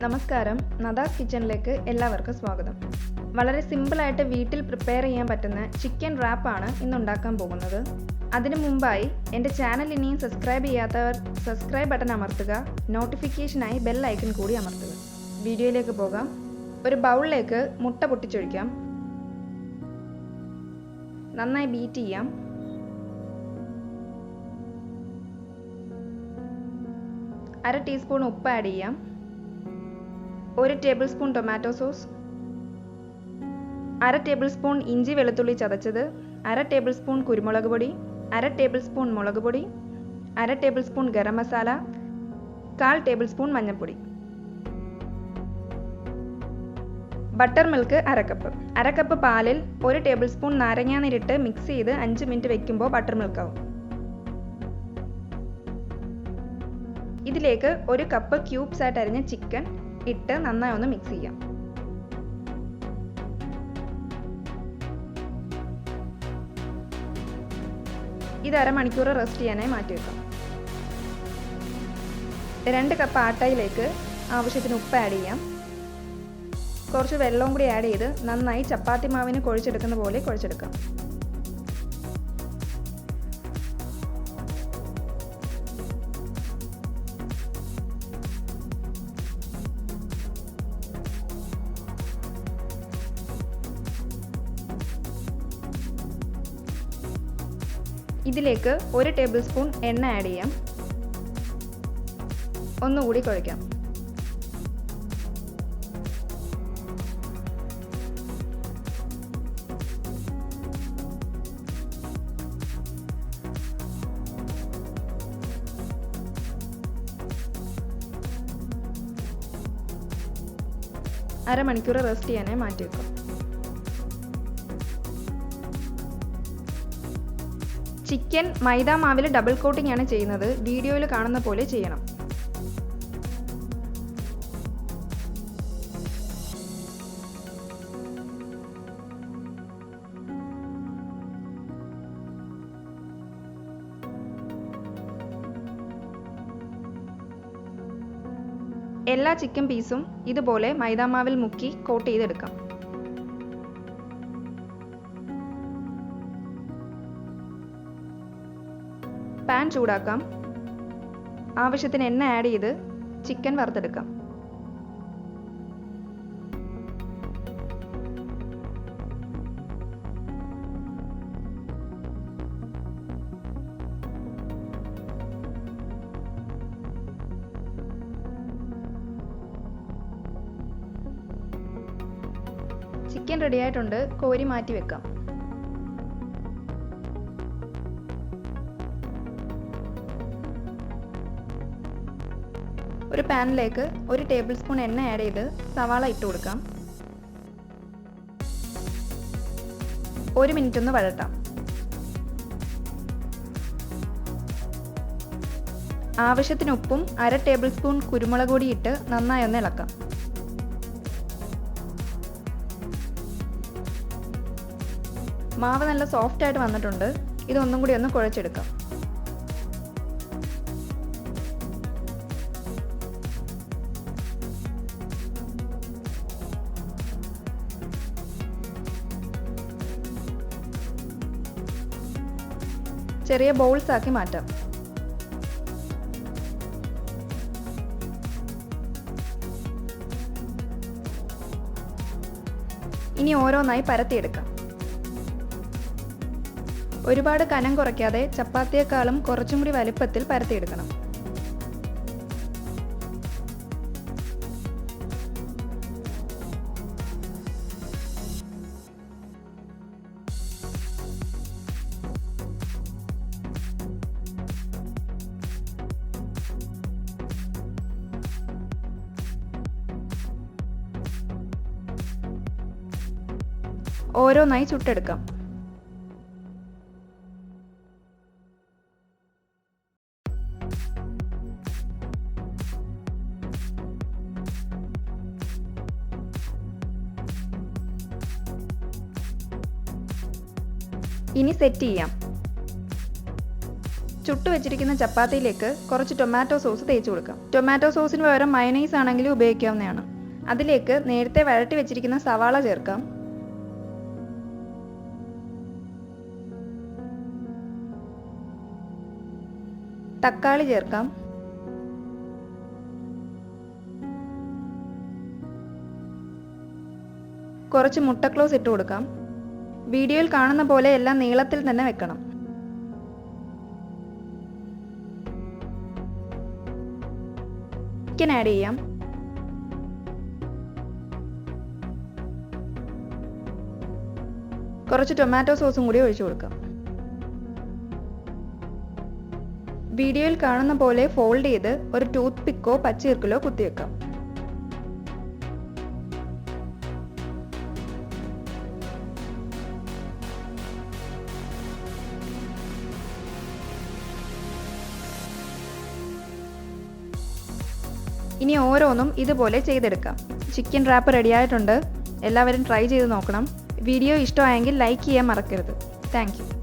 നമസ്കാരം, നദാസ് കിച്ചണിലേക്ക് എല്ലാവർക്കും സ്വാഗതം. വളരെ സിമ്പിളായിട്ട് വീട്ടിൽ പ്രിപ്പയർ ചെയ്യാൻ പറ്റുന്ന ചിക്കൻ റാപ്പാണ് ഇന്ന് ഉണ്ടാക്കാൻ പോകുന്നത്. അതിനു മുമ്പായി എൻ്റെ ചാനൽ ഇനിയും സബ്സ്ക്രൈബ് ചെയ്യാത്തവർ സബ്സ്ക്രൈബ് ബട്ടൺ അമർത്തുക, നോട്ടിഫിക്കേഷനായി ബെൽ ഐക്കൺ കൂടി അമർത്തുക. വീഡിയോയിലേക്ക് പോകാം. ഒരു ബൗളിലേക്ക് മുട്ട പൊട്ടിച്ചൊഴിക്കാം. നന്നായി ബീറ്റ് ചെയ്യാം. അര ടീസ്പൂൺ ഉപ്പ് ആഡ് ചെയ്യാം. 1 ടേബിൾ സ്പൂൺ ടൊമാറ്റോ സോസ്, അര ടേബിൾ സ്പൂൺ ഇഞ്ചി വെളുത്തുള്ളി ചതച്ചത്, അര ടേബിൾ സ്പൂൺ കുരുമുളക് പൊടി, അര ടേബിൾ സ്പൂൺ മുളക് പൊടി, അര table spoon garam masala, 1/4 table spoon മഞ്ഞൾപ്പൊടി. ബട്ടർ മിൽക്ക് അര കപ്പ് പാലിൽ 1 ടേബിൾ സ്പൂൺ നാരങ്ങാനീരിട്ട് മിക്സ് ചെയ്ത് 5 മിനിറ്റ് വെക്കുമ്പോൾ ബട്ടർ മിൽക്ക് ആവും. ഇതിലേക്ക് 1 കപ്പ് ക്യൂബ്സ് ആയിട്ട് അരിഞ്ഞ ചിക്കൻ ഇട്ട് നന്നായി ഒന്ന് മിക്സ് ചെയ്യാം. ഇത് അരമണിക്കൂർ റെസ്റ്റ് ചെയ്യാനായി മാറ്റി വെക്കാം. 2 കപ്പ് ആട്ടയിലേക്ക് ആവശ്യത്തിന് ഉപ്പ് ആഡ് ചെയ്യാം. കുറച്ച് വെള്ളവും കൂടി ആഡ് ചെയ്ത് നന്നായി ചപ്പാത്തി മാവിന് കുഴച്ചെടുക്കുന്ന പോലെ കുഴച്ചെടുക്കാം. ഇതിലേക്ക് 1 ടേബിൾ സ്പൂൺ എണ്ണ ആഡ് ചെയ്യാം. ഒന്നുകൂടി കുഴയ്ക്കാം. അരമണിക്കൂർ റെസ്റ്റ് ചെയ്യാനായി മാറ്റി വെക്കാം. ചിക്കൻ മൈദ മാവിൽ ഡബിൾ കോട്ടിംഗ് ആണ് ചെയ്യുന്നത്. വീഡിയോയിൽ കാണുന്ന പോലെ ചെയ്യണം. എല്ലാ ചിക്കൻ പീസും ഇതുപോലെ മൈദ മാവിൽ മുക്കി കോട്ട് ചെയ്തെടുക്കാം. പാൻ ചൂടാക്കാം. ആവശ്യത്തിന് എണ്ണ ആഡ് ചെയ്ത് ചിക്കൻ വറുത്തെടുക്കാം. ചിക്കൻ റെഡിയായിട്ടുണ്ട്. കോരി മാറ്റി വെക്കാം. ഒരു പാനിലേക്ക് 1 ടേബിൾ സ്പൂൺ എണ്ണ ആഡ് ചെയ്ത് സവാള ഇട്ട് കൊടുക്കാം. 1 മിനിറ്റ് ഒന്ന് വഴട്ടാം. ആവശ്യത്തിന് ഉപ്പും അര ടേബിൾ സ്പൂൺ കുരുമുളക് പൊടി ഇട്ട് നന്നായി ഒന്ന് ഇളക്കാം. മാവ് നല്ല സോഫ്റ്റ് ആയിട്ട് വന്നിട്ടുണ്ട്. ഇതൊന്നും കൂടി ഒന്ന് കുഴച്ചെടുക്കാം. ചെറിയ ബൗൾസ് ആക്കി മാറ്റാം. ഇനി ഓരോന്നായി പരത്തിയെടുക്കാം. ഒരുപാട് കനം കുറയ്ക്കാതെ ചപ്പാത്തിയേക്കാളും കുറച്ചും കൂടി വലിപ്പത്തിൽ പരത്തിയെടുക്കണം. ഓരോന്നായി ചുട്ടെടുക്കാം. ഇനി സെറ്റ് ചെയ്യാം. ചുട്ടു വെച്ചിരിക്കുന്ന ചപ്പാത്തിയിലേക്ക് കുറച്ച് ടൊമാറ്റോ സോസ് തേച്ച് കൊടുക്കാം. ടൊമാറ്റോ സോസിന് പകരം മയണൈസ് ആണെങ്കിലും ഉപയോഗിക്കാവുന്നതാണ്. അതിലേക്ക് നേരത്തെ വഴറ്റി വെച്ചിരിക്കുന്ന സവാള ചേർക്കാം. തക്കാളി ചേർക്കാം. കുറച്ച് മുട്ടക്ലോസ് ഇട്ട് കൊടുക്കാം. വീഡിയോയിൽ കാണുന്ന പോലെ എല്ലാം നീളത്തിൽ തന്നെ വെക്കണം. ചിക്കൻ ആഡ് ചെയ്യാം. കുറച്ച് ടൊമാറ്റോ സോസും കൂടി ഒഴിച്ചു കൊടുക്കാം. വീഡിയോയിൽ കാണുന്ന പോലെ ഫോൾഡ് ചെയ്ത് ഒരു ടൂത്ത് പിക്കോ പച്ചീർക്കലോ കുത്തിവെക്കാം. ഇനി ഓരോന്നും ഇതുപോലെ ചെയ്തെടുക്കാം. ചിക്കൻ റാപ്പ് റെഡിയായിട്ടുണ്ട്. എല്ലാവരും ട്രൈ ചെയ്ത് നോക്കണം. വീഡിയോ ഇഷ്ടമായെങ്കിൽ ലൈക്ക് ചെയ്യാൻ മറക്കരുത്. Thank you.